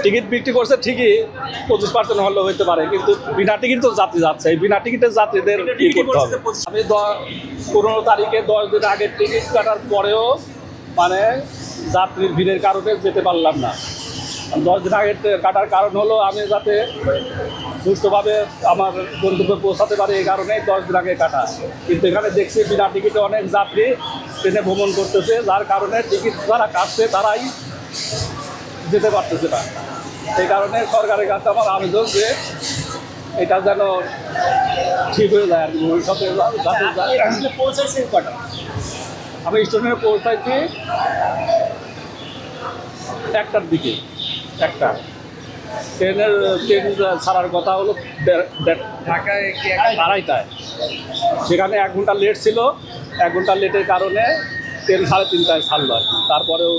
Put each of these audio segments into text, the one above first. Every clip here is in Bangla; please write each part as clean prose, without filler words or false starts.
টিকিট বিক্রি করছে ঠিকই 25% হলে হইতে পারে, কিন্তু বিনা টিকিট তো যাত্রী যাচ্ছে, এই বিনা টিকিটের যাত্রীদের কি করতে হবে? আমি 15 তারিখে 10 দিন আগে টিকিট কাটার পরেও মানে যাত্রীর ভিড়ের কারণে যেতে পারলাম না। 10 দিন আগে কাটার কারণ হলো আমি যাতে সুষ্ঠুভাবে আমার গন্তব্যে পৌঁছাতে পারি, এই কারণে 10 দিন আগে কাটা। কিন্তু এখানে দেখছি বিনা টিকিটে অনেক যাত্রী ট্রেনে ভ্রমণ করতেছে, যার কারণে টিকিট যারা কাটছে তারাই যেতে পারতেছে না। এই কারণে সরকারের কাছে আমার আবেদন যে এটা যেন ঠিক হয়ে যায় আর কি, ভবিষ্যতে পৌঁছাইছেন কটা? আমি স্টেশনে পৌঁছাইছি 1টার দিকে। ট্রেন ছাড়ার কথা হলো ঢাকায় কি 2:30টায়। সেখানে 1 ঘন্টা লেট ছিল, 1 ঘন্টা লেটের কারণে ট্রেন 3:30টায় ছাড়লো আর কি। তারপরেও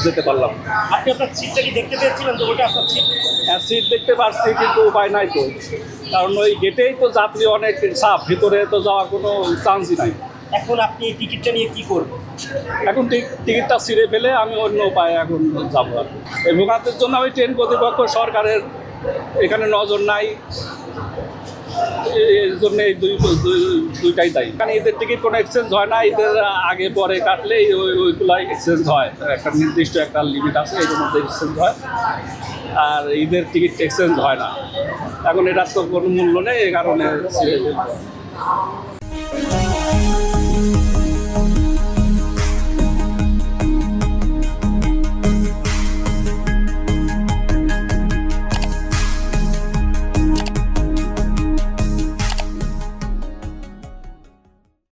যেতে পারলাম না। আপনি আপনার সিটটা কি দেখতে পেয়েছিলেন? তো ওটা আপনার সিট? হ্যাঁ, সিট দেখতে পাচ্ছি, কিন্তু উপায় নাই তো, কারণ ওই গেটেই তো যাত্রী অনেক চাপ, ভিতরে তো যাওয়ার কোনো চান্সই নাই। এখন আপনি এই টিকিটটা নিয়ে কি করবেন? এখন টিকিটটা ছিঁড়ে ফেলে আমি অন্য উপায়ে এখন যাবো আর কি। এই ভোগান্তির জন্য আমি ট্রেন কর্তৃপক্ষ সরকারের এখানে নজর নাই, এর জন্য এই দুইটাই দায়ী। কারণ ঈদের টিকিট কোনো এক্সচেঞ্জ হয় না, ঈদের আগে পরে কাটলে ওইগুলাই এক্সচেঞ্জ হয়, একটা নির্দিষ্ট একটা লিমিট আছে, এর মধ্যে এক্সচেঞ্জ হয়। আর ঈদের টিকিট এক্সচেঞ্জ হয় না। এখন এটার তো কোনো মূল্য নেই, এই কারণে